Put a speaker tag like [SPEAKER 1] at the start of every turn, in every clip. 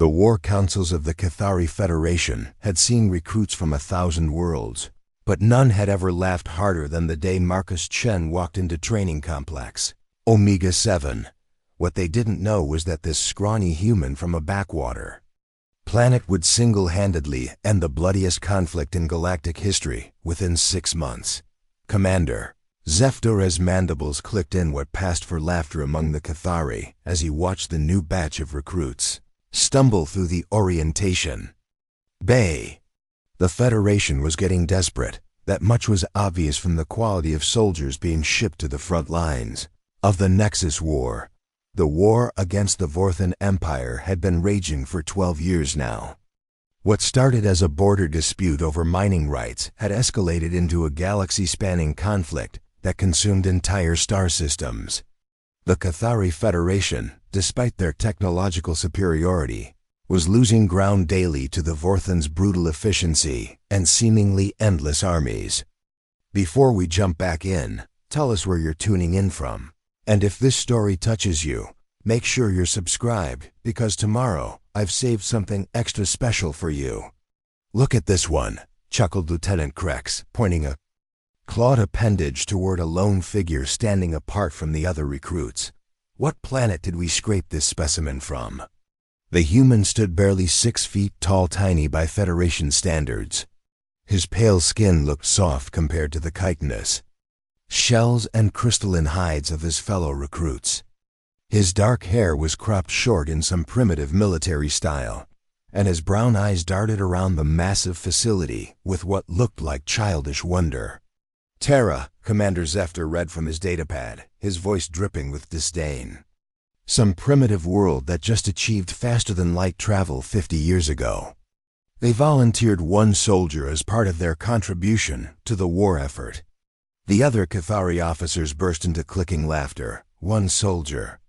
[SPEAKER 1] The war councils of the Kethari Federation had seen recruits from 1,000 worlds, but none had ever laughed harder than the day Marcus Chen walked into training complex. Omega-7. What they didn't know was that this scrawny human from a backwater planet would single-handedly end the bloodiest conflict in galactic history within 6 months. Commander Zeph'tar's mandibles clicked in what passed for laughter among the Kethari as he watched the new batch of recruits stumble through the orientation bay. The Federation was getting desperate. That much was obvious from the quality of soldiers being shipped to the front lines of the Nexus War. The war against the Vorthan Empire had been raging for 12 years now. What started as a border dispute over mining rights had escalated into a galaxy-spanning conflict that consumed entire star systems. The Kethari Federation, despite their technological superiority, was losing ground daily to the Vorthans' brutal efficiency and seemingly endless armies. Before we jump back in, tell us where you're tuning in from. And if this story touches you, make sure you're subscribed, because tomorrow I've saved something extra special for you. Look at this one, chuckled Lieutenant Krex, pointing a clawed appendage toward a lone figure standing apart from the other recruits. What planet did we scrape this specimen from? The human stood barely 6 feet tall, tiny by Federation standards. His pale skin looked soft compared to the chitinous shells and crystalline hides of his fellow recruits. His dark hair was cropped short in some primitive military style, and his brown eyes darted around the massive facility with what looked like childish wonder. Terra, Commander Zeph'tar read from his datapad, his voice dripping with disdain. Some primitive world that just achieved faster-than-light travel 50 years ago. They volunteered 1 soldier as part of their contribution to the war effort. The other Kethari officers burst into clicking laughter. 1 soldier.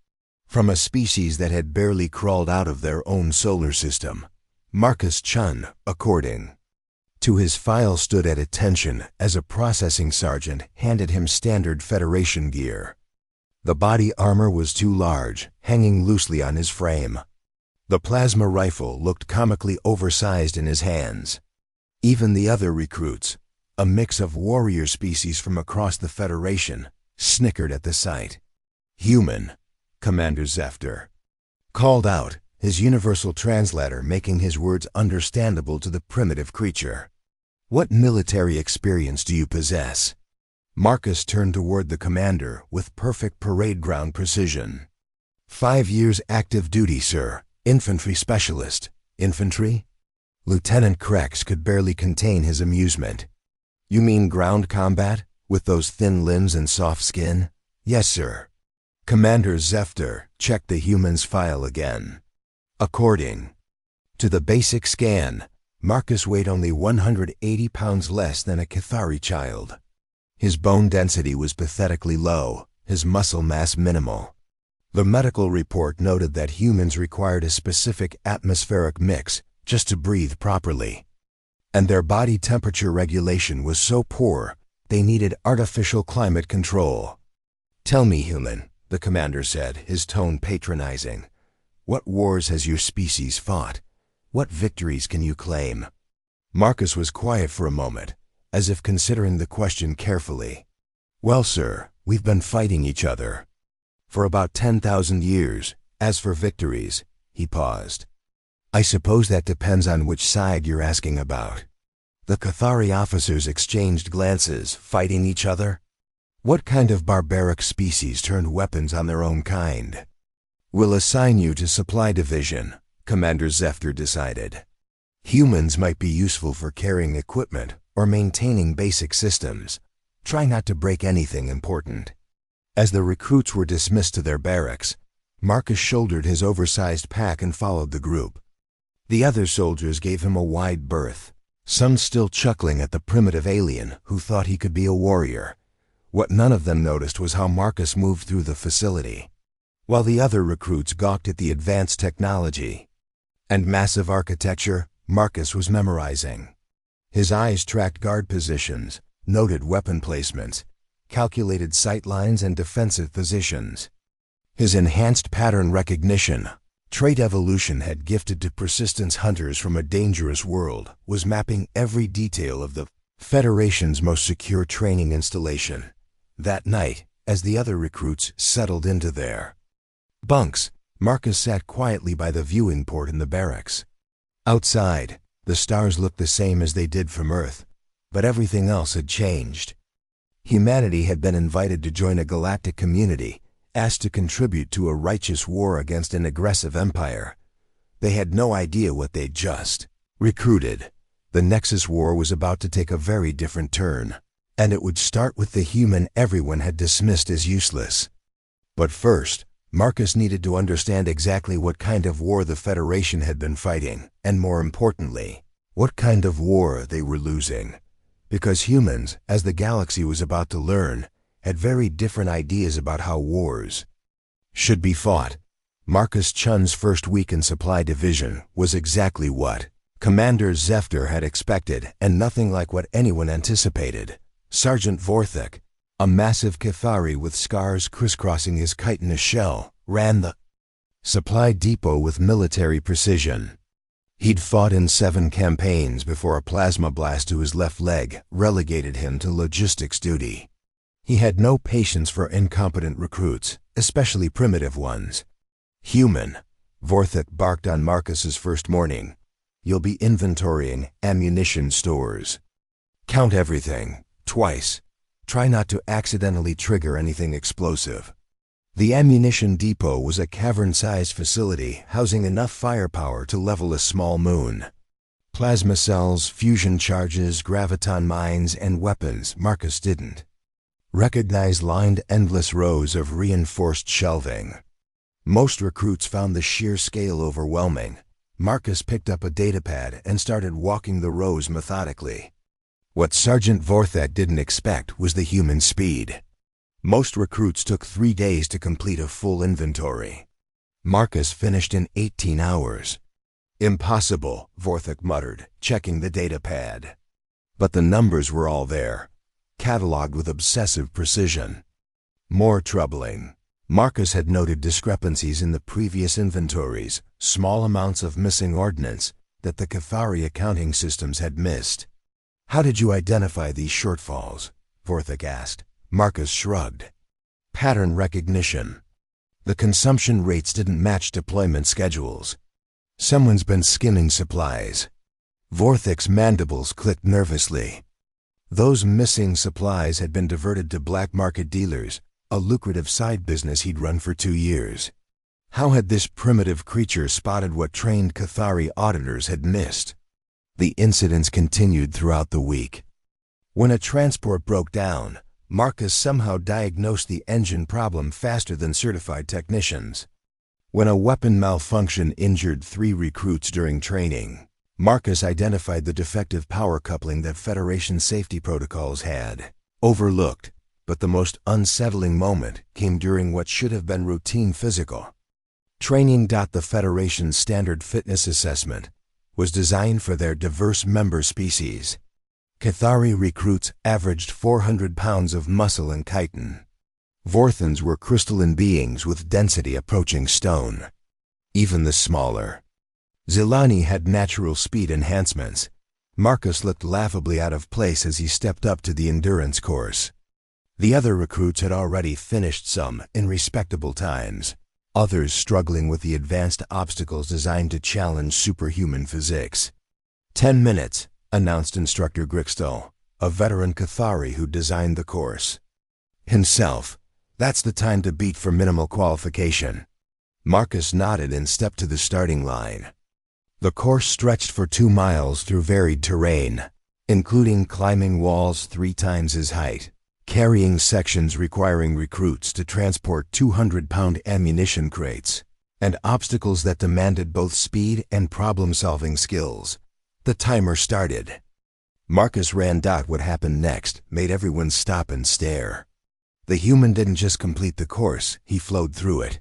[SPEAKER 1] From a species that had barely crawled out of their own solar system. Marcus Chen, according to his file, stood at attention as a processing sergeant handed him standard Federation gear. The body armor was too large, hanging loosely on his frame. The plasma rifle looked comically oversized in his hands. Even the other recruits, a mix of warrior species from across the Federation, snickered at the sight. Human, Commander Zeph'tar called out, his universal translator making his words understandable to the primitive creature. What military experience do you possess? Marcus turned toward the commander with perfect parade ground precision. 5 years active duty, sir. Infantry specialist. Infantry? Lieutenant Krex could barely contain his amusement. You mean ground combat, with those thin limbs and soft skin? Yes, sir. Commander Zeph'tar checked the human's file again. According to the basic scan, Marcus weighed only 180 pounds less than a Kethari child. His bone density was pathetically low, his muscle mass minimal. The medical report noted that humans required a specific atmospheric mix just to breathe properly. And their body temperature regulation was so poor, they needed artificial climate control. Tell me, human, the commander said, his tone patronizing. What wars has your species fought? What victories can you claim? Marcus was quiet for a moment, as if considering the question carefully. Well, sir, we've been fighting each other for about 10,000 years. As for victories, he paused. I suppose that depends on which side you're asking about. The Kethari officers exchanged glances, fighting each other. What kind of barbaric species turned weapons on their own kind? We'll assign you to Supply Division, Commander Zeph'tar decided. Humans might be useful for carrying equipment or maintaining basic systems. Try not to break anything important. As the recruits were dismissed to their barracks, Marcus shouldered his oversized pack and followed the group. The other soldiers gave him a wide berth, some still chuckling at the primitive alien who thought he could be a warrior. What none of them noticed was how Marcus moved through the facility, while the other recruits gawked at the advanced technology and massive architecture Marcus was memorizing. His eyes tracked guard positions, noted weapon placements, calculated sight lines and defensive positions. His enhanced pattern recognition Trait evolution had gifted to persistence hunters from a dangerous world was mapping every detail of the Federation's most secure training installation. That night, as the other recruits settled into their bunks, Marcus sat quietly by the viewing port in the barracks. Outside, the stars looked the same as they did from Earth, but everything else had changed. Humanity had been invited to join a galactic community, asked to contribute to a righteous war against an aggressive empire. They had no idea what they'd just recruited. The Nexus War was about to take a very different turn, and it would start with the human everyone had dismissed as useless. But first, Marcus needed to understand exactly what kind of war the Federation had been fighting, and more importantly, what kind of war they were losing. Because humans, as the galaxy was about to learn, had very different ideas about how wars should be fought. Marcus Chen's first week in Supply Division was exactly what Commander Zeph'tar had expected, and nothing like what anyone anticipated. Sergeant Vorthhan, a massive Kethari with scars crisscrossing his chitinous shell, ran the supply depot with military precision. He'd fought in 7 campaigns before a plasma blast to his left leg relegated him to logistics duty. He had no patience for incompetent recruits, especially primitive ones. "Human," Vorthhan barked on Marcus's first morning. "You'll be inventorying ammunition stores. Count everything, twice. Try not to accidentally trigger anything explosive." The ammunition depot was a cavern-sized facility housing enough firepower to level a small moon. Plasma cells, fusion charges, graviton mines, and weapons Marcus didn't recognize lined endless rows of reinforced shelving. Most recruits found the sheer scale overwhelming. Marcus picked up a datapad and started walking the rows methodically. What Sergeant Vorthhan didn't expect was the human speed. Most recruits took 3 days to complete a full inventory. Marcus finished in 18 hours. "Impossible," Vorthhan muttered, checking the datapad. But the numbers were all there, cataloged with obsessive precision. More troubling, Marcus had noted discrepancies in the previous inventories, small amounts of missing ordnance that the Kethari accounting systems had missed. "How did you identify these shortfalls?" Vorthhan asked. Marcus shrugged. "Pattern recognition. The consumption rates didn't match deployment schedules. Someone's been skimming supplies." Vorthan's mandibles clicked nervously. Those missing supplies had been diverted to black market dealers, a lucrative side business he'd run for 2 years. How had this primitive creature spotted what trained Kethari auditors had missed? The incidents continued throughout the week. When a transport broke down, Marcus somehow diagnosed the engine problem faster than certified technicians. When a weapon malfunction injured 3 recruits during training, Marcus identified the defective power coupling that Federation safety protocols had overlooked. But the most unsettling moment came during what should have been routine physical training. The Federation's standard fitness assessment was designed for their diverse member species. Kethari recruits averaged 400 pounds of muscle and chitin. Vorthans were crystalline beings with density approaching stone. Even the smaller Zelani had natural speed enhancements. Marcus looked laughably out of place as he stepped up to the endurance course. The other recruits had already finished, some in respectable times, others struggling with the advanced obstacles designed to challenge superhuman physics. 10 minutes, announced Instructor Grixtel, a veteran Kethari who designed the course. Himself, "That's the time to beat for minimal qualification." Marcus nodded and stepped to the starting line. The course stretched for 2 miles through varied terrain, including climbing walls 3 times his height, carrying sections requiring recruits to transport 200-pound ammunition crates, and obstacles that demanded both speed and problem-solving skills. The timer started. Marcus ran. What happened next made everyone stop and stare. The human didn't just complete the course, he flowed through it.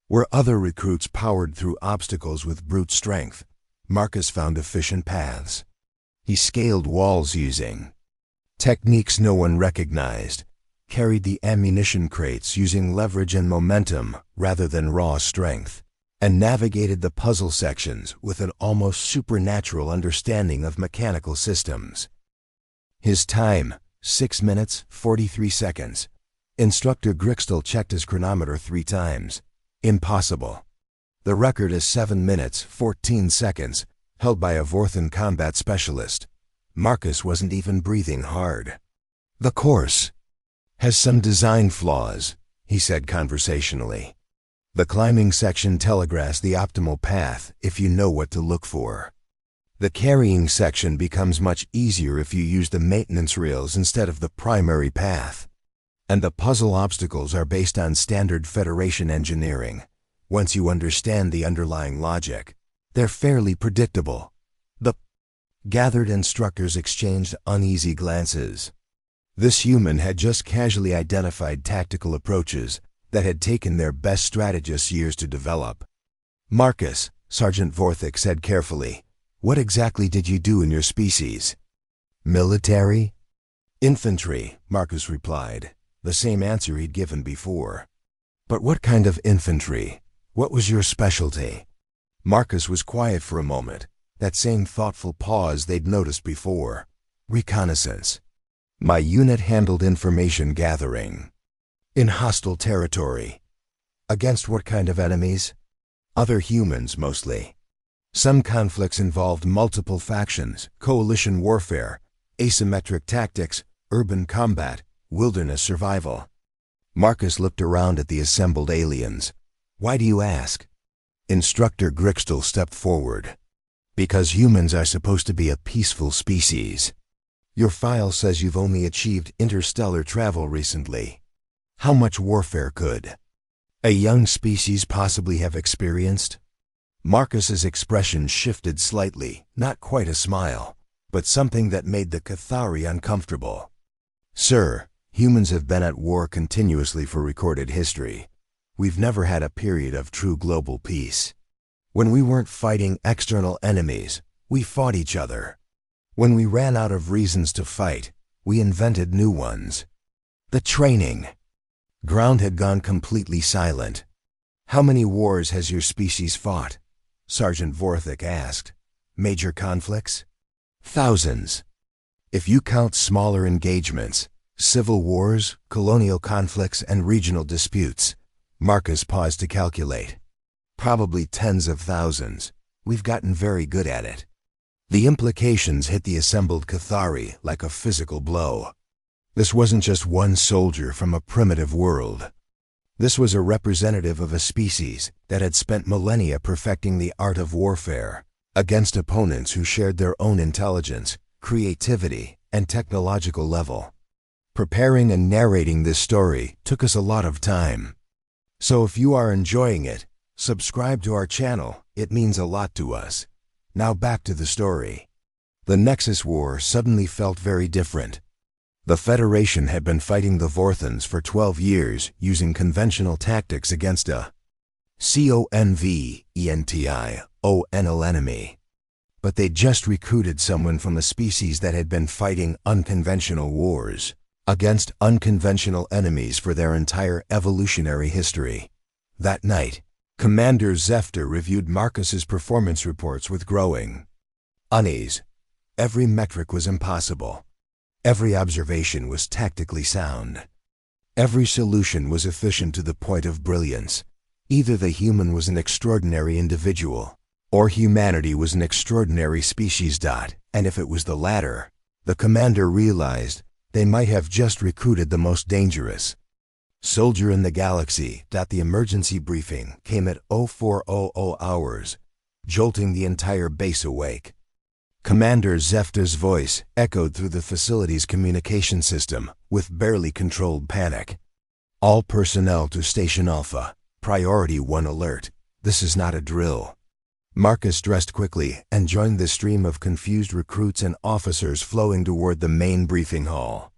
[SPEAKER 1] Where other recruits powered through obstacles with brute strength, Marcus found efficient paths. He scaled walls using techniques no one recognized, carried the ammunition crates using leverage and momentum rather than raw strength, and navigated the puzzle sections with an almost supernatural understanding of mechanical systems. His time, 6 minutes, 43 seconds. Instructor Grixtel checked his chronometer 3 times. Impossible. The record is 7 minutes, 14 seconds, held by a Vorthan combat specialist. Marcus wasn't even breathing hard. The course has some design flaws, he said conversationally. The climbing section telegraphs the optimal path if you know what to look for. The carrying section becomes much easier if you use the maintenance rails instead of the primary path. And the puzzle obstacles are based on standard Federation engineering. Once you understand the underlying logic, they're fairly predictable. The gathered instructors exchanged uneasy glances. This human had just casually identified tactical approaches that had taken their best strategists years to develop. Marcus, Sergeant Vorthik said carefully, what exactly did you do in your species? Military? Infantry, Marcus replied, the same answer he'd given before. But what kind of infantry? What was your specialty? Marcus was quiet for a moment, that same thoughtful pause they'd noticed before. Reconnaissance. My unit handled information gathering. In hostile territory. Against what kind of enemies? Other humans, mostly. Some conflicts involved multiple factions, coalition warfare, asymmetric tactics, urban combat, wilderness survival. Marcus looked around at the assembled aliens. Why do you ask? Instructor Grixtel stepped forward. Because humans are supposed to be a peaceful species. Your file says you've only achieved interstellar travel recently. How much warfare could a young species possibly have experienced? Marcus's expression shifted slightly, not quite a smile, but something that made the Kethari uncomfortable. Sir, humans have been at war continuously for recorded history. We've never had a period of true global peace. When we weren't fighting external enemies, we fought each other. When we ran out of reasons to fight, we invented new ones. The training. Ground had gone completely silent. How many wars has your species fought? Sergeant Vorthik asked. Major conflicts? Thousands. If you count smaller engagements, civil wars, colonial conflicts, and regional disputes, Marcus paused to calculate. Probably tens of thousands. We've gotten very good at it. The implications hit the assembled Kethari like a physical blow. This wasn't just one soldier from a primitive world. This was a representative of a species that had spent millennia perfecting the art of warfare against opponents who shared their own intelligence, creativity, and technological level. Preparing and narrating this story took us a lot of time. So if you are enjoying it, subscribe to our channel. It means a lot to us. Now back to the story. The Nexus War suddenly felt very different. The Federation had been fighting the Vorthans for 12 years using conventional tactics against a conventional enemy. But they'd just recruited someone from a species that had been fighting unconventional wars against unconventional enemies for their entire evolutionary history. That night, Commander Zeph'tar reviewed Marcus's performance reports with growing unease. Every metric was impossible. Every observation was tactically sound. Every solution was efficient to the point of brilliance. Either the human was an extraordinary individual, or humanity was an extraordinary species. And if it was the latter, the commander realized they might have just recruited the most dangerous soldier in the galaxy. The emergency briefing came at 0400 hours, jolting the entire base awake. Commander Zeph'tar's voice echoed through the facility's communication system with barely controlled panic. All personnel to Station Alpha. Priority 1 alert. This is not a drill. Marcus dressed quickly and joined the stream of confused recruits and officers flowing toward the main briefing hall.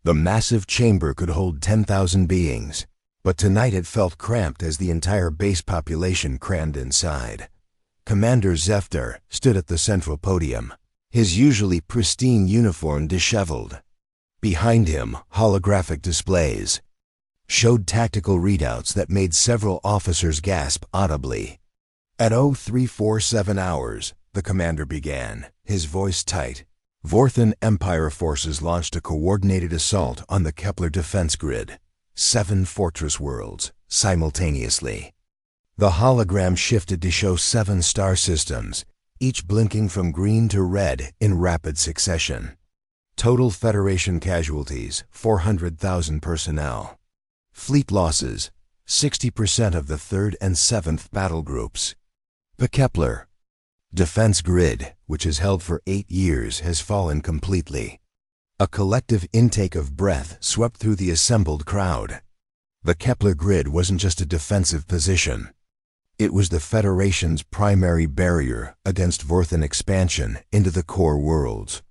[SPEAKER 1] The massive chamber could hold 10,000 beings, but tonight it felt cramped as the entire base population crammed inside. Commander Zeph'tar stood at the central podium, his usually pristine uniform disheveled. Behind him, holographic displays showed tactical readouts that made several officers gasp audibly. At 0347 hours, the commander began, his voice tight. Vorthan Empire forces launched a coordinated assault on the Kepler defense grid. 7 fortress worlds, simultaneously. The hologram shifted to show 7 star systems, each blinking from green to red in rapid succession. Total Federation casualties, 400,000 personnel. Fleet losses, 60% of the 3rd and 7th battle groups. The Kepler defense grid, which has held for 8 years, has fallen completely. A collective intake of breath swept through the assembled crowd. The Kepler grid wasn't just a defensive position. It was the Federation's primary barrier against Vorthan expansion into the core worlds.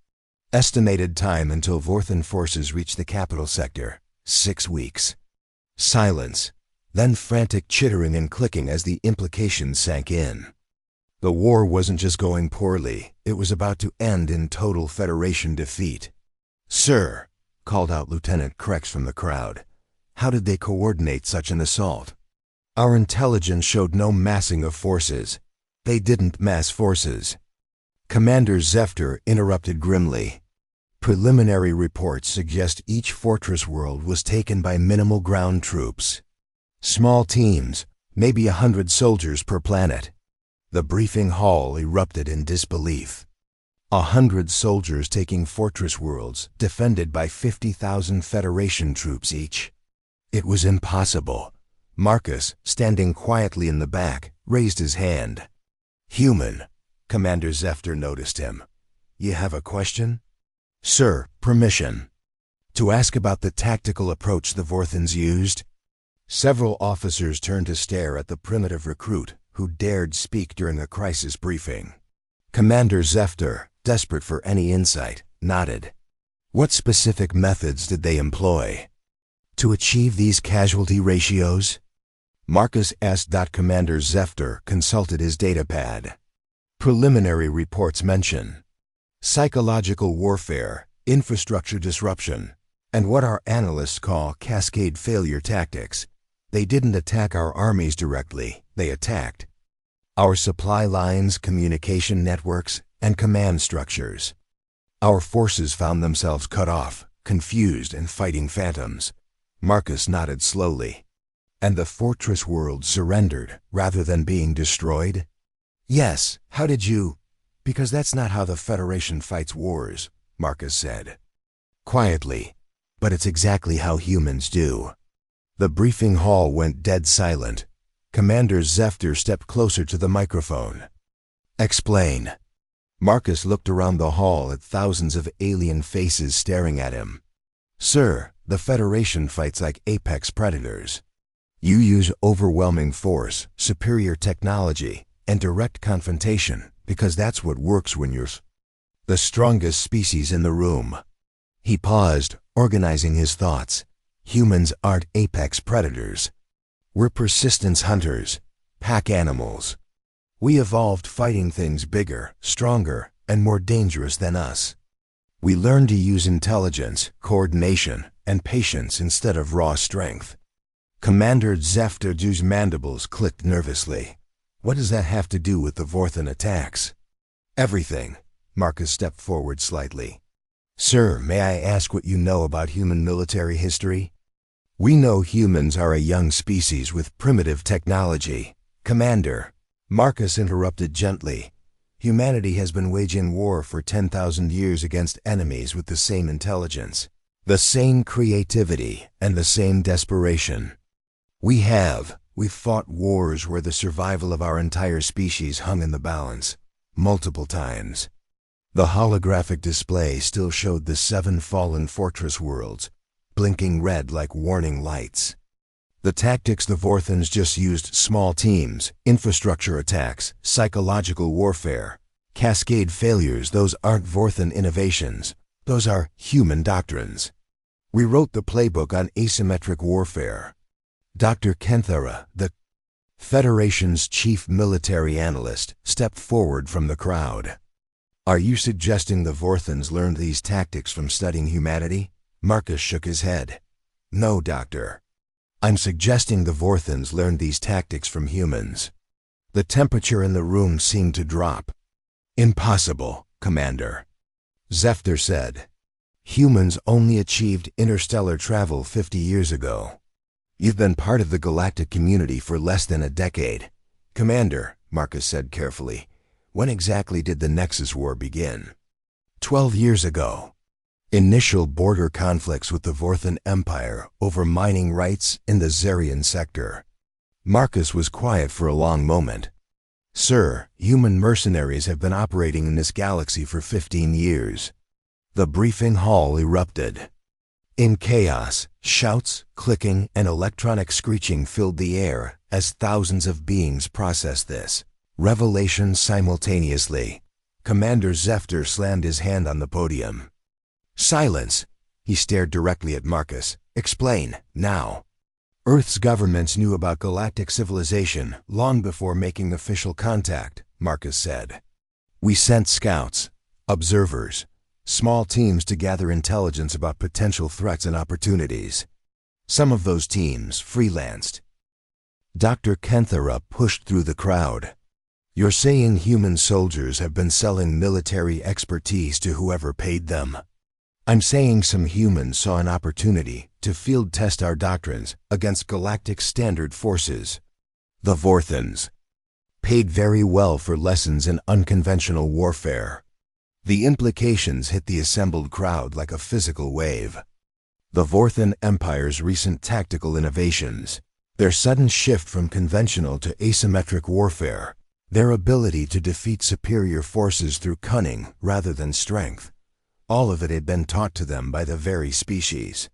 [SPEAKER 1] Estimated time until Vorthan forces reach the capital sector, 6 weeks. Silence, then frantic chittering and clicking as the implications sank in. The war wasn't just going poorly, it was about to end in total Federation defeat. "Sir," called out Lieutenant Krex from the crowd, "how did they coordinate such an assault?" "Our intelligence showed no massing of forces. They didn't mass forces." Commander Zeph'tar interrupted grimly. "Preliminary reports suggest each fortress world was taken by minimal ground troops. Small teams, maybe 100 soldiers per planet." The briefing hall erupted in disbelief. 100 soldiers taking fortress worlds defended by 50,000 Federation troops each. It was impossible. Marcus, standing quietly in the back, raised his hand. "Human." Commander Zeph'tar noticed him. "You have a question?" "Sir, permission. To ask about the tactical approach the Vorthans used." Several officers turned to stare at the primitive recruit who dared speak during a crisis briefing. Commander Zeph'tar, desperate for any insight, nodded. "What specific methods did they employ to achieve these casualty ratios?" Marcus asked. Commander Zeph'tar consulted his datapad. "Preliminary reports mention psychological warfare, infrastructure disruption, and what our analysts call cascade failure tactics. They didn't attack our armies directly, they attacked our supply lines, communication networks, and command structures. Our forces found themselves cut off, confused, and fighting phantoms." Marcus nodded slowly. "And the fortress world surrendered rather than being destroyed?" "Yes. How did you—" "Because that's not how the Federation fights wars," Marcus said. Quietly, "but it's exactly how humans do." The briefing hall went dead silent. Commander Zeph'tar stepped closer to the microphone. "Explain." Marcus looked around the hall at thousands of alien faces staring at him. "Sir, the Federation fights like apex predators. You use overwhelming force, superior technology, and direct confrontation because that's what works when you're the strongest species in the room." He paused, organizing his thoughts. "Humans aren't apex predators. We're persistence hunters, pack animals. We evolved fighting things bigger, stronger, and more dangerous than us. We learned to use intelligence, coordination, and patience instead of raw strength." Commander Zeph'tar's mandibles clicked nervously. "What does that have to do with the Vorthan attacks?" "Everything." Marcus stepped forward slightly. "Sir, may I ask what you know about human military history?" "We know humans are a young species with primitive technology." "Commander," Marcus interrupted gently, "humanity has been waging war for 10,000 years against enemies with the same intelligence, the same creativity, and the same desperation. We've fought wars where the survival of our entire species hung in the balance, multiple times." The holographic display still showed the 7 fallen fortress worlds, blinking red like warning lights. "The tactics the Vorthans just used: small teams, infrastructure attacks, psychological warfare, cascade failures. Those aren't Vorthan innovations. Those are human doctrines. We wrote the playbook on asymmetric warfare." Dr. Kethari, the Federation's chief military analyst, stepped forward from the crowd. "Are you suggesting the Vorthans learned these tactics from studying humanity?" Marcus shook his head. "No, Doctor. I'm suggesting the Vorthans learned these tactics from humans. The temperature in the room seemed to drop. "Impossible, Commander," Zeph'tar said. "Humans only achieved interstellar travel 50 years ago. You've been part of the galactic community for less than a decade." "Commander," Marcus said carefully, "when exactly did the Nexus War begin?" 12 years ago. Initial border conflicts with the Vorthan Empire over mining rights in the Zarian sector. Marcus was quiet for a long moment. "Sir, human mercenaries have been operating in this galaxy for 15 years. The briefing hall erupted. In chaos, shouts, clicking, and electronic screeching filled the air as thousands of beings processed this revelation simultaneously. Commander Zeph'tar slammed his hand on the podium. "Silence!" He stared directly at Marcus. "Explain, now." "Earth's governments knew about galactic civilization long before making official contact," Marcus said. "We sent scouts, observers, small teams to gather intelligence about potential threats and opportunities. Some of those teams freelanced." Dr. Kethari pushed through the crowd. "You're saying human soldiers have been selling military expertise to whoever paid them?" "I'm saying some humans saw an opportunity to field test our doctrines against galactic standard forces. The Vorthans paid very well for lessons in unconventional warfare." The implications hit the assembled crowd like a physical wave. The Vorthan Empire's recent tactical innovations, their sudden shift from conventional to asymmetric warfare, their ability to defeat superior forces through cunning rather than strength, all of it had been taught to them by the very species.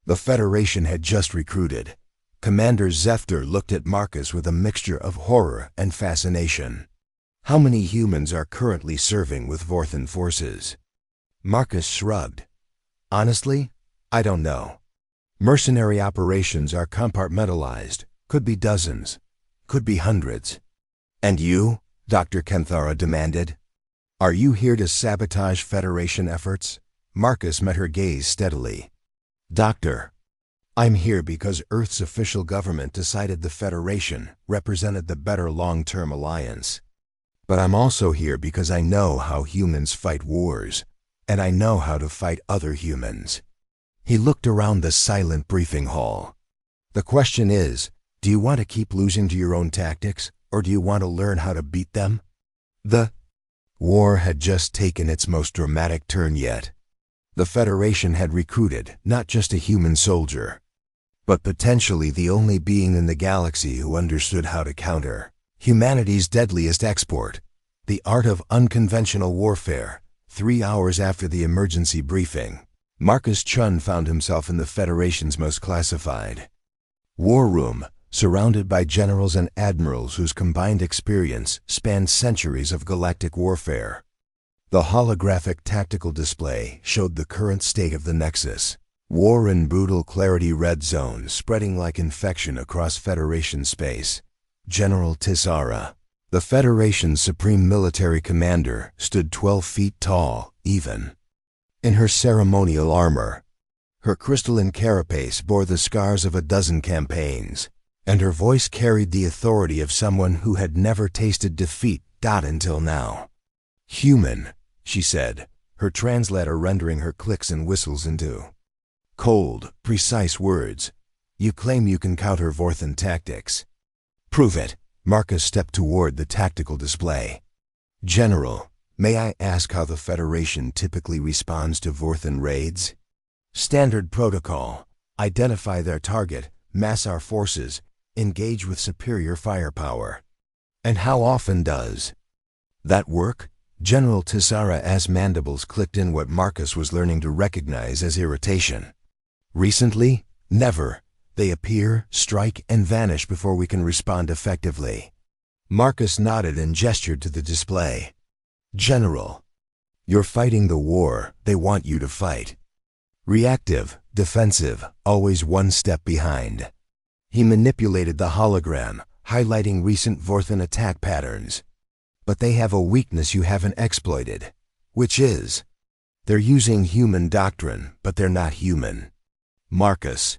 [SPEAKER 1] The Federation had just recruited. Commander Zeph'tar looked at Marcus with a mixture of horror and fascination. "How many humans are currently serving with Vorthan forces?" Marcus shrugged. "Honestly, I don't know. Mercenary operations are compartmentalized. Could be dozens. Could be hundreds." "And you?" Dr. Kethari demanded. "Are you here to sabotage Federation efforts?" Marcus met her gaze steadily. "Doctor, I'm here because Earth's official government decided the Federation represented the better long-term alliance. But I'm also here because I know how humans fight wars, and I know how to fight other humans." He looked around the silent briefing hall. "The question is, do you want to keep losing to your own tactics, or do you want to learn how to beat them?" The war had just taken its most dramatic turn yet. The Federation had recruited not just a human soldier, but potentially the only being in the galaxy who understood how to counter humanity's deadliest export, the art of unconventional warfare. 3 hours after the emergency briefing, Marcus Chen found himself in the Federation's most classified war room, surrounded by generals and admirals whose combined experience spanned centuries of galactic warfare. The holographic tactical display showed the current state of the Nexus. War in brutal clarity red zones spreading like infection across Federation space. General Tisara, the Federation's supreme military commander, stood 12 feet tall, even. In her ceremonial armor, her crystalline carapace bore the scars of a dozen campaigns, and her voice carried the authority of someone who had never tasted defeat until now. "Human," she said, her translator rendering her clicks and whistles into cold, precise words. "You claim you can counter Vorthan tactics. Prove it." Marcus stepped toward the tactical display. "General, may I ask how the Federation typically responds to Vorthan raids?" "Standard protocol. Identify their target, mass our forces, engage with superior firepower." "And how often does that work?" General Tisara, as mandibles clicked in what Marcus was learning to recognize as irritation. "Recently, never. They appear, strike, and vanish before we can respond effectively." Marcus nodded and gestured to the display. "General, you're fighting the war they want you to fight. Reactive, defensive, always one step behind." He manipulated the hologram, highlighting recent Vorthan attack patterns. "But they have a weakness you haven't exploited, which is, they're using human doctrine, but they're not human." Marcus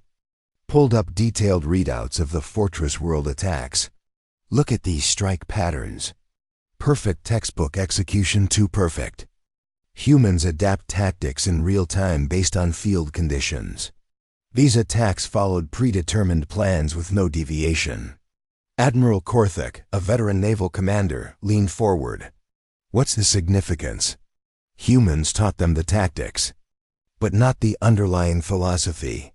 [SPEAKER 1] pulled up detailed readouts of the Fortress World attacks. Look at these strike patterns. Perfect textbook execution, too perfect. Humans adapt tactics in real time based on field conditions. These attacks followed predetermined plans with no deviation. Admiral Korthik, a veteran naval commander, leaned forward. What's the significance? Humans taught them the tactics, but not the underlying philosophy.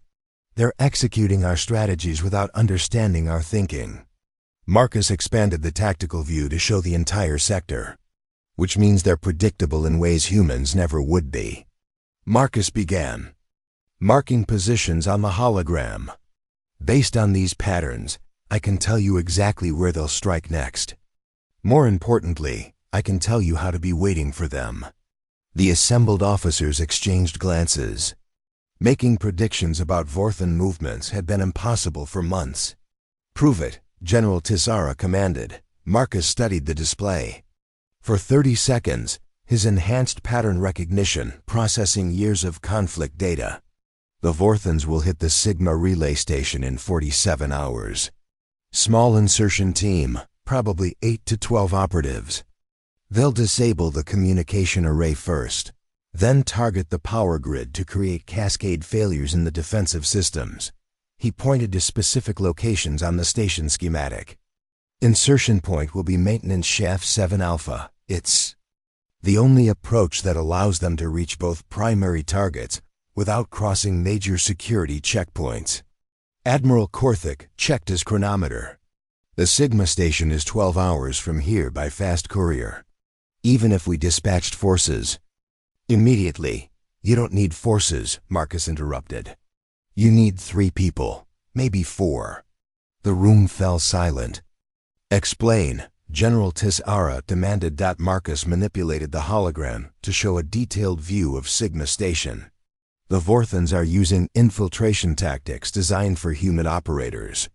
[SPEAKER 1] They're executing our strategies without understanding our thinking. Marcus expanded the tactical view to show the entire sector, which means they're predictable in ways humans never would be. Marcus began marking positions on the hologram. Based on these patterns, I can tell you exactly where they'll strike next. More importantly, I can tell you how to be waiting for them. The assembled officers exchanged glances. Making predictions about Vorthan movements had been impossible for months. Prove it, General Tisara commanded. Marcus studied the display. For 30 seconds, his enhanced pattern recognition processing years of conflict data. The Vorthans will hit the Sigma relay station in 47 hours. Small insertion team, probably 8 to 12 operatives. They'll disable the communication array first, then target the power grid to create cascade failures in the defensive systems. He pointed to specific locations on the station schematic. Insertion point will be Maintenance Shaft 7 Alpha. It's the only approach that allows them to reach both primary targets without crossing major security checkpoints. Admiral Korthik checked his chronometer. The Sigma station is 12 hours from here by fast courier. Even if we dispatched forces. Immediately. You don't need forces, Marcus interrupted. You need 3 people, maybe 4. The room fell silent. Explain, General Tisara demanded. Marcus manipulated the hologram to show a detailed view of Sigma Station. The Vorthans are using infiltration tactics designed for human operators.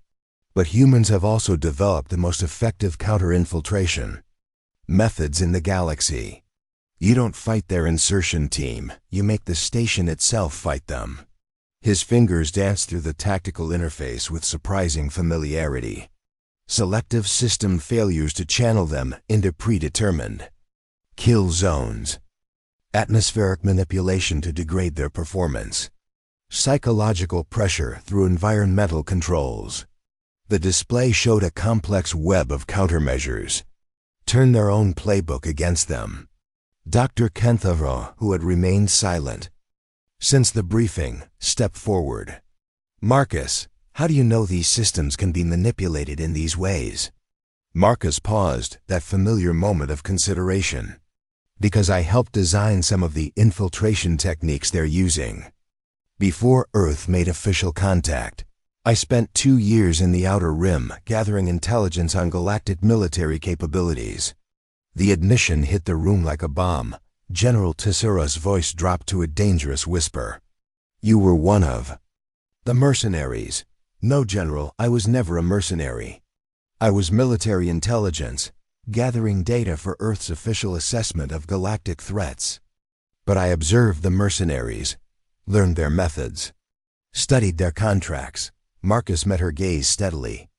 [SPEAKER 1] But humans have also developed the most effective counter-infiltration methods in the galaxy. You don't fight their insertion team, you make the station itself fight them. His fingers danced through the tactical interface with surprising familiarity. Selective system failures to channel them into predetermined kill zones. Atmospheric manipulation to degrade their performance. Psychological pressure through environmental controls. The display showed a complex web of countermeasures. Turn their own playbook against them. Dr. Kethari, who had remained silent since the briefing, stepped forward. Marcus, how do you know these systems can be manipulated in these ways? Marcus paused, that familiar moment of consideration. Because I helped design some of the infiltration techniques they're using. Before Earth made official contact, I spent 2 years in the Outer Rim gathering intelligence on galactic military capabilities. The admission hit the room like a bomb. General Tisara's voice dropped to a dangerous whisper. You were one of the mercenaries. No, General, I was never a mercenary. I was military intelligence, gathering data for Earth's official assessment of galactic threats. But I observed the mercenaries, learned their methods, studied their contracts. Marcus met her gaze steadily.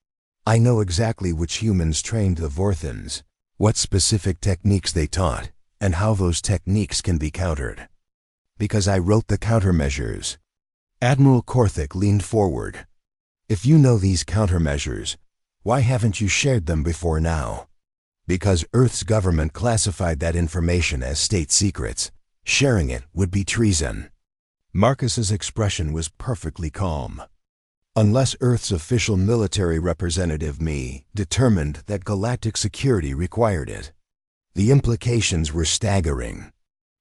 [SPEAKER 1] I know exactly which humans trained the Vorthans, what specific techniques they taught, and how those techniques can be countered. Because I wrote the countermeasures. Admiral Korthik leaned forward. If you know these countermeasures, why haven't you shared them before now? Because Earth's government classified that information as state secrets. Sharing it would be treason. Marcus's expression was perfectly calm. Unless Earth's official military representative determined that galactic security required it. The implications were staggering.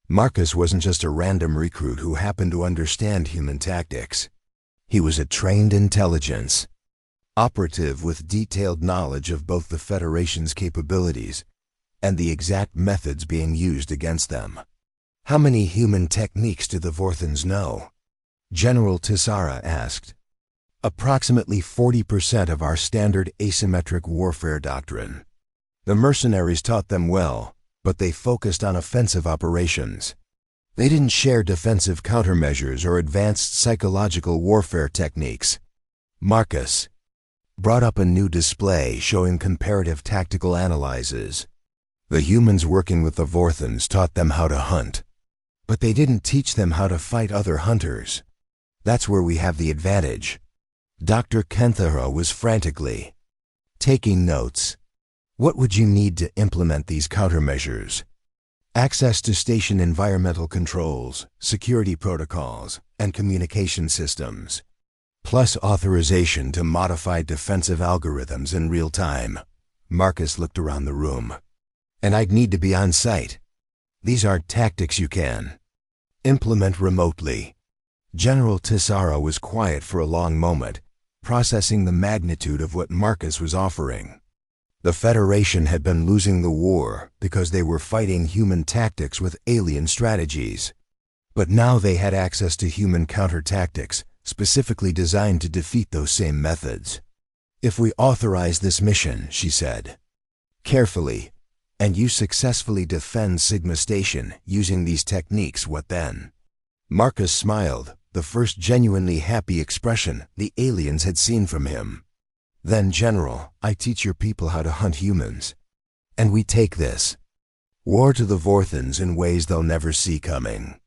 [SPEAKER 1] Marcus wasn't just a random recruit who happened to understand human tactics. He was a trained intelligence operative with detailed knowledge of both the Federation's capabilities and the exact methods being used against them. How many human techniques do the Vorthans know? General Tisara asked. Approximately 40% of our standard asymmetric warfare doctrine. The mercenaries taught them well, but they focused on offensive operations. They didn't share defensive countermeasures or advanced psychological warfare techniques. Marcus, brought up a new display showing comparative tactical analyses. The humans working with the Vorthans taught them how to hunt, but they didn't teach them how to fight other hunters. That's where we have the advantage. Dr. Kethari was frantically taking notes. What would you need to implement these countermeasures? Access to station environmental controls, security protocols, and communication systems, plus authorization to modify defensive algorithms in real time. Marcus looked around the room. And I'd need to be on site. These aren't tactics you can implement remotely. General Tisara was quiet for a long moment, processing the magnitude of what Marcus was offering. The Federation had been losing the war because they were fighting human tactics with alien strategies. But now they had access to human counter-tactics, specifically designed to defeat those same methods. If we authorize this mission, she said, carefully, and you successfully defend Sigma Station using these techniques, what then? Marcus smiled, the first genuinely happy expression the aliens had seen from him. Then, General, I teach your people how to hunt humans. And we take this war to the Vorthans in ways they'll never see coming.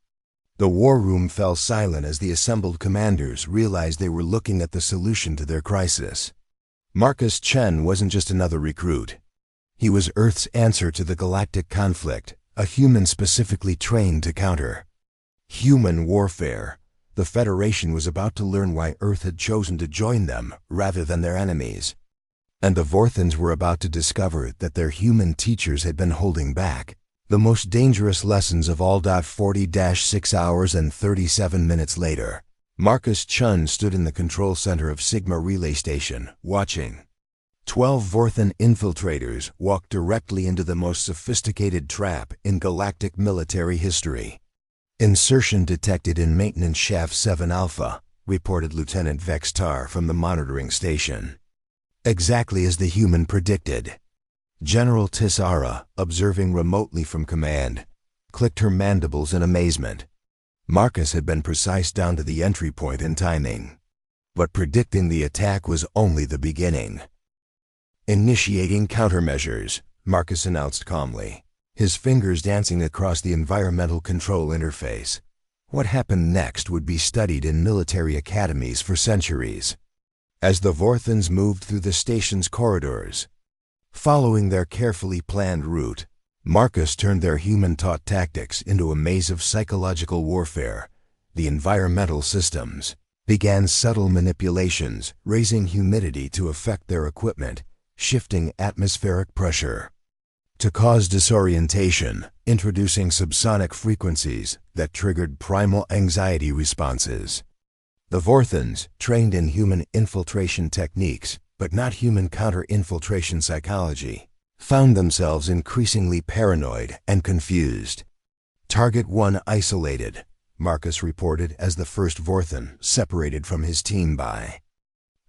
[SPEAKER 1] The war room fell silent as the assembled commanders realized they were looking at the solution to their crisis. Marcus Chen wasn't just another recruit. He was Earth's answer to the galactic conflict, a human specifically trained to counter human warfare. The Federation was about to learn why Earth had chosen to join them rather than their enemies. And the Vorthans were about to discover that their human teachers had been holding back the most dangerous lessons of all. 40-6 hours and 37 minutes later, Marcus Chen stood in the control center of Sigma Relay Station, watching 12 Vorthan infiltrators walk directly into the most sophisticated trap in galactic military history. Insertion detected in Maintenance Shaft 7 Alpha, reported Lieutenant Zeph'tar from the monitoring station. Exactly as the human predicted. General Tisara, observing remotely from command, clicked her mandibles in amazement. Marcus had been precise down to the entry point in timing. But predicting the attack was only the beginning. Initiating countermeasures, Marcus announced calmly, his fingers dancing across the environmental control interface. What happened next would be studied in military academies for centuries. As the Vorthans moved through the station's corridors, following their carefully planned route, Marcus turned their human-taught tactics into a maze of psychological warfare. The environmental systems began subtle manipulations, raising humidity to affect their equipment, shifting atmospheric pressure to cause disorientation, introducing subsonic frequencies that triggered primal anxiety responses. The Vorthans, trained in human infiltration techniques, but not human counter-infiltration psychology, found themselves increasingly paranoid and confused. Target 1 isolated, Marcus reported as the first Vorthan separated from his team by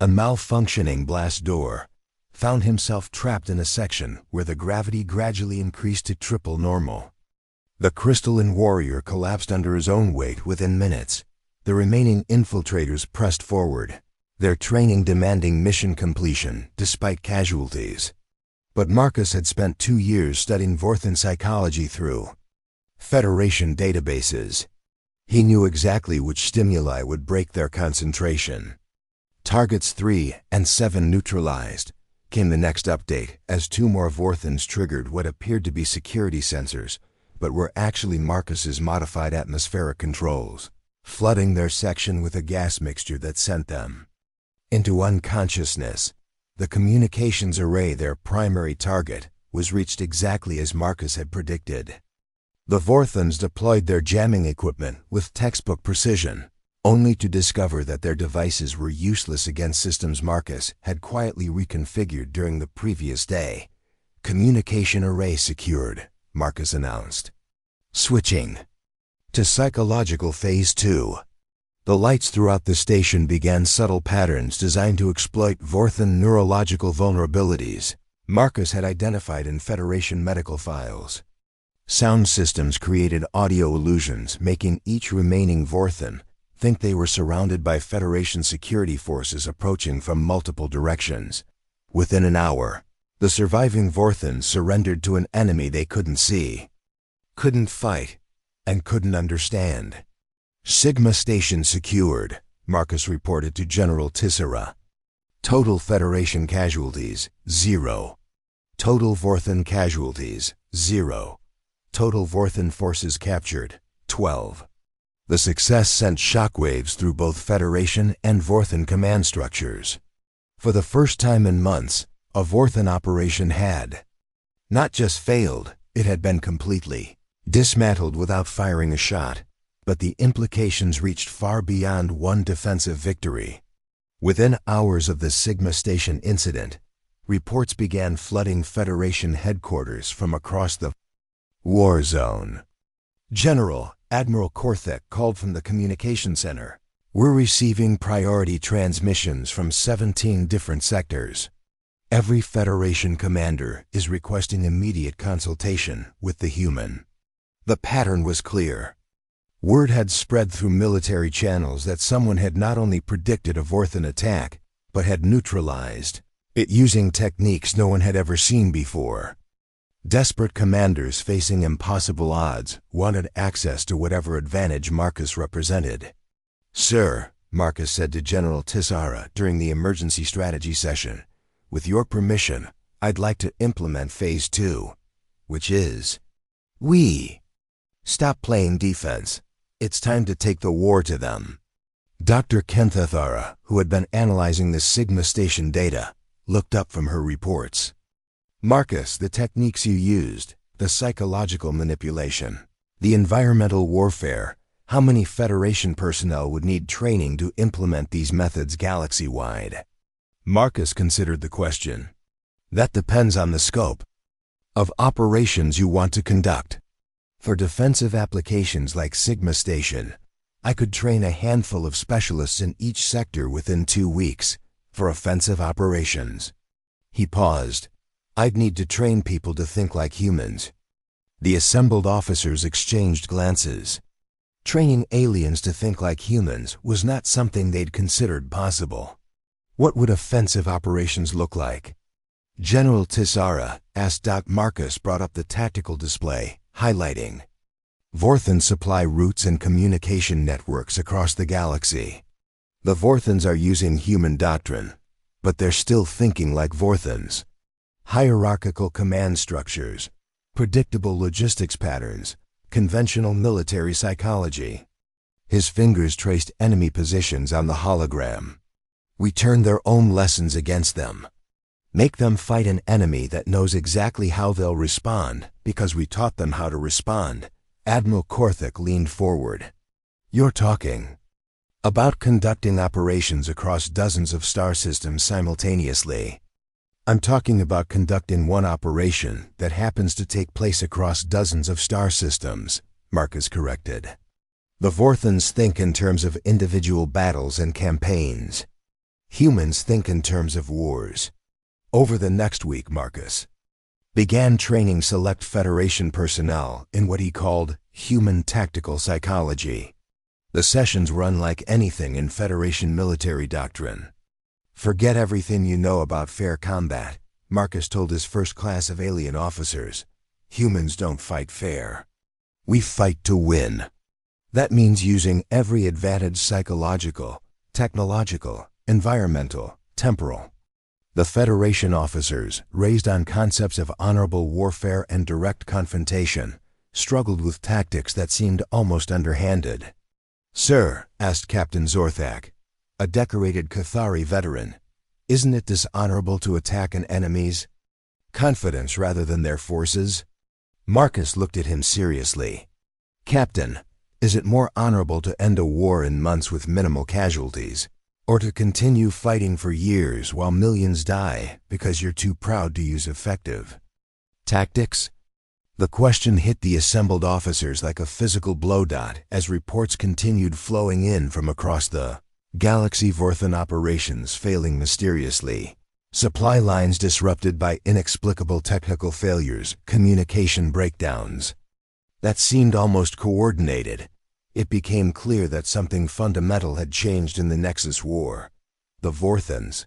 [SPEAKER 1] a malfunctioning blast door, found himself trapped in a section where the gravity gradually increased to triple normal. The crystalline warrior collapsed under his own weight within minutes. The remaining infiltrators pressed forward, their training demanding mission completion despite casualties. But Marcus had spent 2 years studying Vorthan psychology through Federation databases. He knew exactly which stimuli would break their concentration. Targets 3 and 7 neutralized. Came the next update as 2 more Vorthans triggered what appeared to be security sensors, but were actually Marcus's modified atmospheric controls, flooding their section with a gas mixture that sent them into unconsciousness. The communications array, their primary target, was reached exactly as Marcus had predicted. The Vorthans deployed their jamming equipment with textbook precision, only to discover that their devices were useless against systems Marcus had quietly reconfigured during the previous day. Communication array secured, Marcus announced. Switching to psychological phase 2. The lights throughout the station began subtle patterns designed to exploit Vorthan neurological vulnerabilities Marcus had identified in Federation medical files. Sound systems created audio illusions, making each remaining Vorthan think they were surrounded by Federation security forces approaching from multiple directions. Within an hour, the surviving Vorthans surrendered to an enemy they couldn't see, couldn't fight, and couldn't understand. Sigma Station secured, Marcus reported to General Tissera. Total Federation casualties, 0. Total Vorthan casualties, 0. Total Vorthan forces captured, 12. The success sent shockwaves through both Federation and Vorthan command structures. For the first time in months, a Vorthan operation had not just failed, it had been completely dismantled without firing a shot. But the implications reached far beyond one defensive victory. Within hours of the Sigma Station incident, reports began flooding Federation headquarters from across the war zone. General Admiral Korthek called from the communication center. We're receiving priority transmissions from 17 different sectors. Every Federation commander is requesting immediate consultation with the human. The pattern was clear. Word had spread through military channels that someone had not only predicted a Vorthan attack, but had neutralized it using techniques no one had ever seen before. Desperate commanders facing impossible odds wanted access to whatever advantage Marcus represented. "Sir," Marcus said to General Tissera during the emergency strategy session, "with your permission, I'd like to implement Phase 2, which is, we stop playing defense. It's time to take the war to them." Dr. Kethari, who had been analyzing the Sigma Station data, looked up from her reports. "Marcus, the techniques you used, the psychological manipulation, the environmental warfare, how many Federation personnel would need training to implement these methods galaxy-wide?" Marcus considered the question. "That depends on the scope of operations you want to conduct. For defensive applications like Sigma Station, I could train a handful of specialists in each sector within 2 weeks. For offensive operations," he paused, "I'd need to train people to think like humans." The assembled officers exchanged glances. Training aliens to think like humans was not something they'd considered possible. What would offensive operations look like? General Tissera asked. Marcus brought up the tactical display, highlighting Vorthan supply routes and communication networks across the galaxy. The Vorthans are using human doctrine, but they're still thinking like Vorthans. Hierarchical command structures, predictable logistics patterns, conventional military psychology. His fingers traced enemy positions on the hologram. "We turn their own lessons against them. Make them fight an enemy that knows exactly how they'll respond because we taught them how to respond." Admiral Korthek leaned forward. "You're talking about conducting operations across dozens of star systems simultaneously." "I'm talking about conducting one operation that happens to take place across dozens of star systems," Marcus corrected. "The Vorthans think in terms of individual battles and campaigns. Humans think in terms of wars." Over the next week, Marcus began training select Federation personnel in what he called human tactical psychology. The sessions were unlike anything in Federation military doctrine. "Forget everything you know about fair combat," Marcus told his first class of alien officers. "Humans don't fight fair. We fight to win. That means using every advantage psychological, technological, environmental, temporal." The Federation officers, raised on concepts of honorable warfare and direct confrontation, struggled with tactics that seemed almost underhanded. "Sir," asked Captain Zorthak, a decorated Kethari veteran, "isn't it dishonorable to attack an enemy's confidence rather than their forces?" Marcus looked at him seriously. "Captain, is it more honorable to end a war in months with minimal casualties, or to continue fighting for years while millions die because you're too proud to use effective tactics?" The question hit the assembled officers like a physical blow dot as reports continued flowing in from across the galaxy. Vorthan operations failing mysteriously. Supply lines disrupted by inexplicable technical failures, communication breakdowns. That seemed almost coordinated. It became clear that something fundamental had changed in the Nexus War. The Vorthans,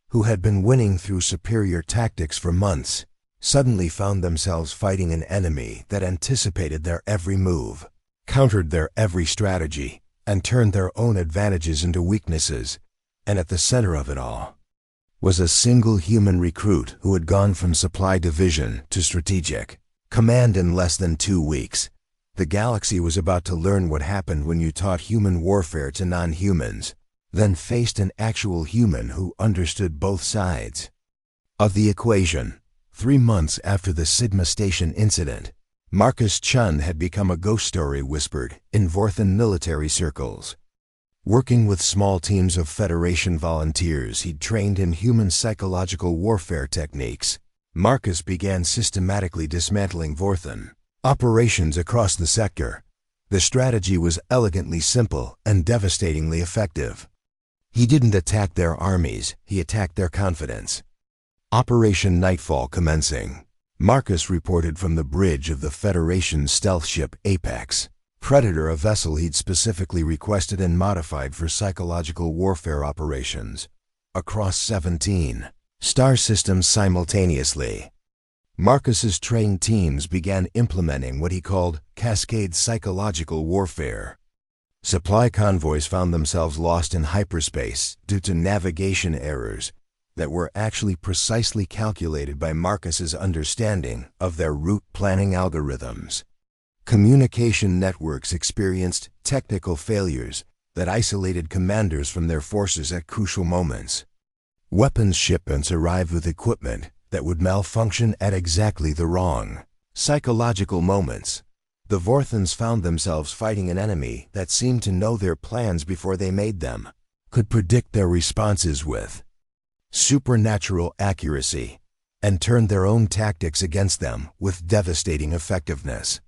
[SPEAKER 1] who had been winning through superior tactics for months, suddenly found themselves fighting an enemy that anticipated their every move, countered their every strategy, and turned their own advantages into weaknesses. And at the center of it all was a single human recruit who had gone from supply division to strategic command in less than 2 weeks. The galaxy was about to learn what happened when you taught human warfare to non-humans, then faced an actual human who understood both sides of the equation. 3 months after the Sigma Station incident, Marcus Chen had become a ghost story whispered in Vorthan military circles. Working with small teams of Federation volunteers he'd trained in human psychological warfare techniques, Marcus began systematically dismantling Vorthan operations across the sector. The strategy was elegantly simple and devastatingly effective. He didn't attack their armies, he attacked their confidence. Operation Nightfall commencing, Marcus reported from the bridge of the Federation's stealth ship Apex Predator, a vessel he'd specifically requested and modified for psychological warfare operations across 17 star systems simultaneously. Marcus's trained teams began implementing what he called cascade psychological warfare. Supply convoys found themselves lost in hyperspace due to navigation errors that were actually precisely calculated by Marcus's understanding of their route planning algorithms. Communication networks experienced technical failures that isolated commanders from their forces at crucial moments. Weapons shipments arrived with equipment that would malfunction at exactly the wrong psychological moments. The Vorthans found themselves fighting an enemy that seemed to know their plans before they made them, could predict their responses with supernatural accuracy, and turned their own tactics against them with devastating effectiveness.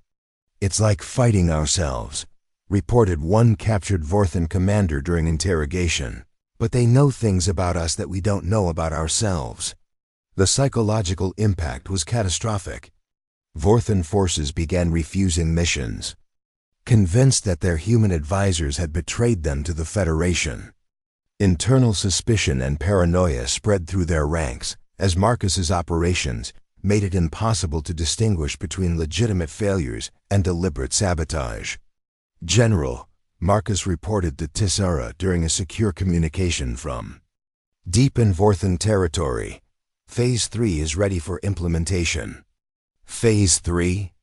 [SPEAKER 1] "It's like fighting ourselves," reported one captured Vorthan commander during interrogation. "But they know things about us that we don't know about ourselves." The psychological impact was catastrophic. Vorthan forces began refusing missions, convinced that their human advisors had betrayed them to the Federation. Internal suspicion and paranoia spread through their ranks as Marcus's operations made it impossible to distinguish between legitimate failures and deliberate sabotage. "General," Marcus reported to Tisara during a secure communication from deep in Vorthan territory, Phase 3 is ready for implementation. Phase 3?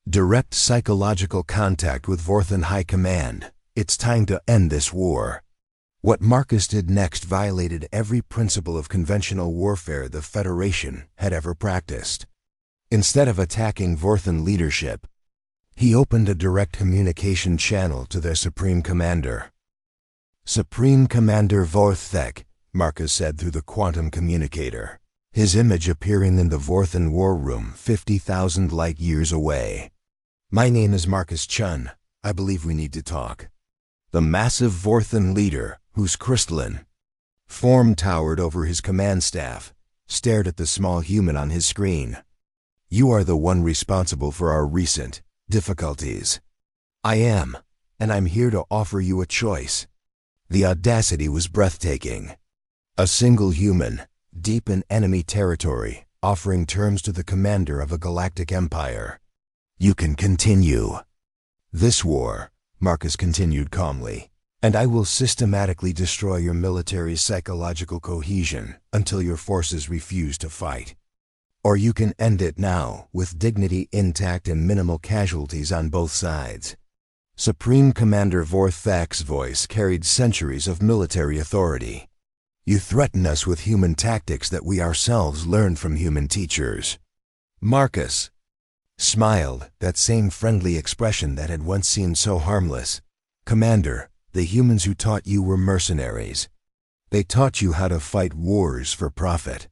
[SPEAKER 1] Direct psychological contact with Vorthan High Command. It's time to end this war. What Marcus did next violated every principle of conventional warfare the Federation had ever practiced. Instead of attacking Vorthan leadership, he opened a direct communication channel to their Supreme Commander. "Supreme Commander Vorthek," Marcus said through the quantum communicator, his image appearing in the Vorthan war room 50,000 light-years away. "My name is Marcus Chen. I believe we need to talk." The massive Vorthan leader, whose crystalline form towered over his command staff, stared at the small human on his screen. "You are the one responsible for our recent difficulties." "I am, and I'm here to offer you a choice." The audacity was breathtaking. A single human, deep in enemy territory, offering terms to the commander of a galactic empire. "You can continue this war," Marcus continued calmly, "and I will systematically destroy your military's psychological cohesion until your forces refuse to fight. Or you can end it now, with dignity intact and minimal casualties on both sides." Supreme Commander Vorthak's voice carried centuries of military authority. "You threaten us with human tactics that we ourselves learned from human teachers." Marcus smiled, that same friendly expression that had once seemed so harmless. "Commander, the humans who taught you were mercenaries. They taught you how to fight wars for profit.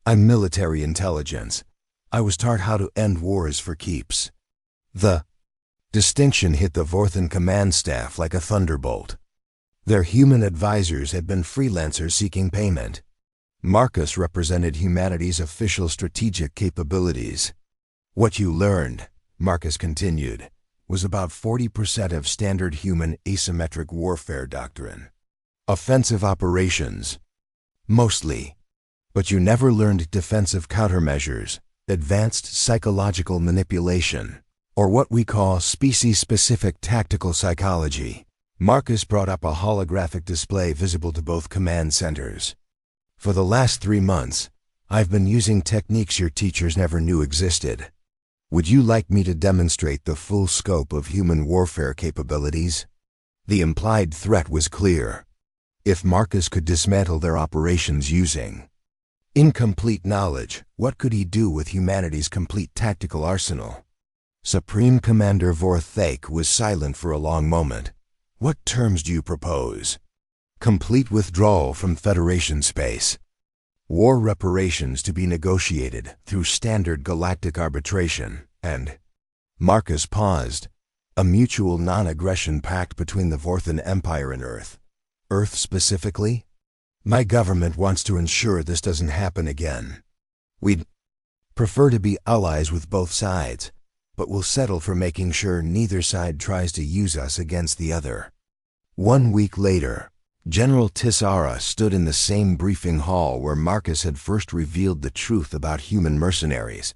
[SPEAKER 1] I'm military intelligence. I was taught how to end wars for keeps." The distinction hit the Vorthan command staff like a thunderbolt. Their human advisors had been freelancers seeking payment. Marcus represented humanity's official strategic capabilities. "What you learned," Marcus continued, was about 40% of standard human asymmetric warfare doctrine. Offensive operations. Mostly. But you never learned defensive countermeasures, advanced psychological manipulation, or what we call species-specific tactical psychology. Marcus brought up a holographic display visible to both command centers. For the last 3 months, I've been using techniques your teachers never knew existed. Would you like me to demonstrate the full scope of human warfare capabilities? The implied threat was clear. If Marcus could dismantle their operations using incomplete knowledge, what could he do with humanity's complete tactical arsenal? Supreme Commander Vorthhan was silent for a long moment. What terms do you propose? Complete withdrawal from Federation space. War reparations to be negotiated through standard galactic arbitration, and Marcus paused. A mutual non-aggression pact between the Vorthan Empire and Earth. Earth specifically? My government wants to ensure this doesn't happen again. We'd prefer to be allies with both sides, but we'll settle for making sure neither side tries to use us against the other. 1 week later, General Tisara stood in the same briefing hall where Marcus had first revealed the truth about human mercenaries.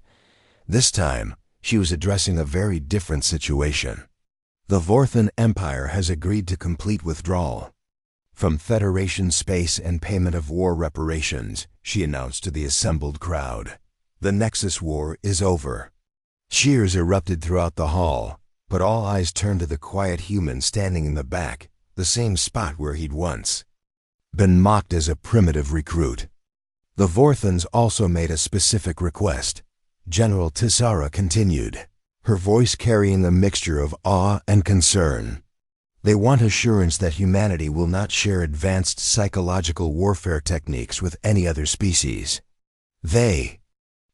[SPEAKER 1] This time, she was addressing a very different situation. The Vorthan Empire has agreed to complete withdrawal from Federation space and payment of war reparations, she announced to the assembled crowd. The Nexus War is over. Cheers erupted throughout the hall, but all eyes turned to the quiet human standing in the back, the same spot where he'd once been mocked as a primitive recruit. The Vorthans also made a specific request. General Tisara continued, her voice carrying a mixture of awe and concern. They want assurance that humanity will not share advanced psychological warfare techniques with any other species. They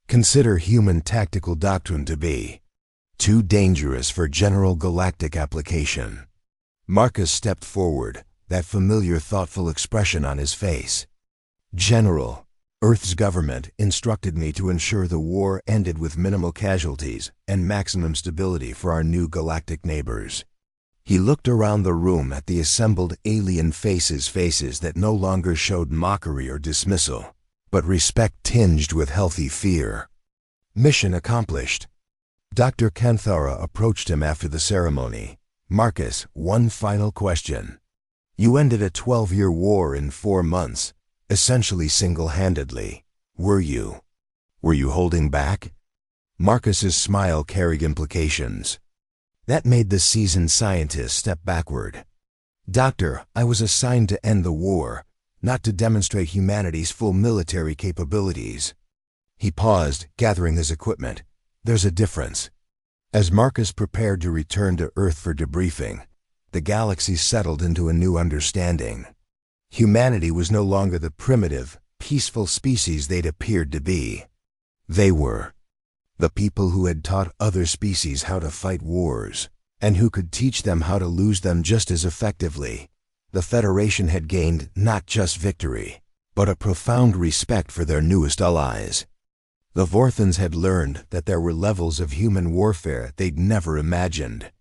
[SPEAKER 1] consider human tactical doctrine to be too dangerous for general galactic application. Marcus stepped forward, that familiar thoughtful expression on his face. General, Earth's government instructed me to ensure the war ended with minimal casualties and maximum stability for our new galactic neighbors. He looked around the room at the assembled alien faces that no longer showed mockery or dismissal, but respect tinged with healthy fear. Mission accomplished. Dr. Kethari approached him after the ceremony. Marcus, one final question. You ended a 12-year war in 4 months, essentially single-handedly. Were you holding back? Marcus's smile carried implications. That made the seasoned scientist step backward. Doctor, I was assigned to end the war, not to demonstrate humanity's full military capabilities. He paused, gathering his equipment. There's a difference. As Marcus prepared to return to Earth for debriefing, the galaxy settled into a new understanding. Humanity was no longer the primitive, peaceful species they'd appeared to be. They were the people who had taught other species how to fight wars, and who could teach them how to lose them just as effectively. The Federation had gained not just victory, but a profound respect for their newest allies. The Vorthans had learned that there were levels of human warfare they'd never imagined.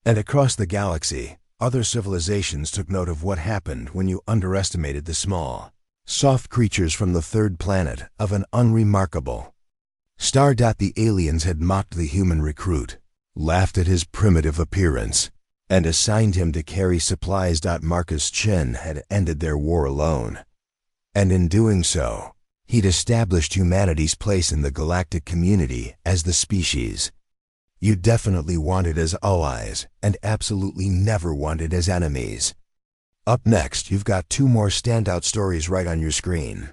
[SPEAKER 1] And across the galaxy, other civilizations took note of what happened when you underestimated the small, soft creatures from the third planet of an unremarkable star. The aliens had mocked the human recruit, laughed at his primitive appearance, and assigned him to carry supplies. Marcus Chen had ended their war alone. And in doing so, he'd established humanity's place in the galactic community as the species you definitely wanted as allies and absolutely never wanted as enemies. Up next, you've got 2 more standout stories right on your screen.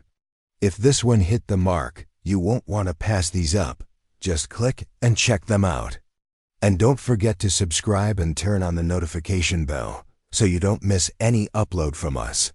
[SPEAKER 1] If this one hit the mark, you won't want to pass these up. Just click and check them out. And don't forget to subscribe and turn on the notification bell so you don't miss any upload from us.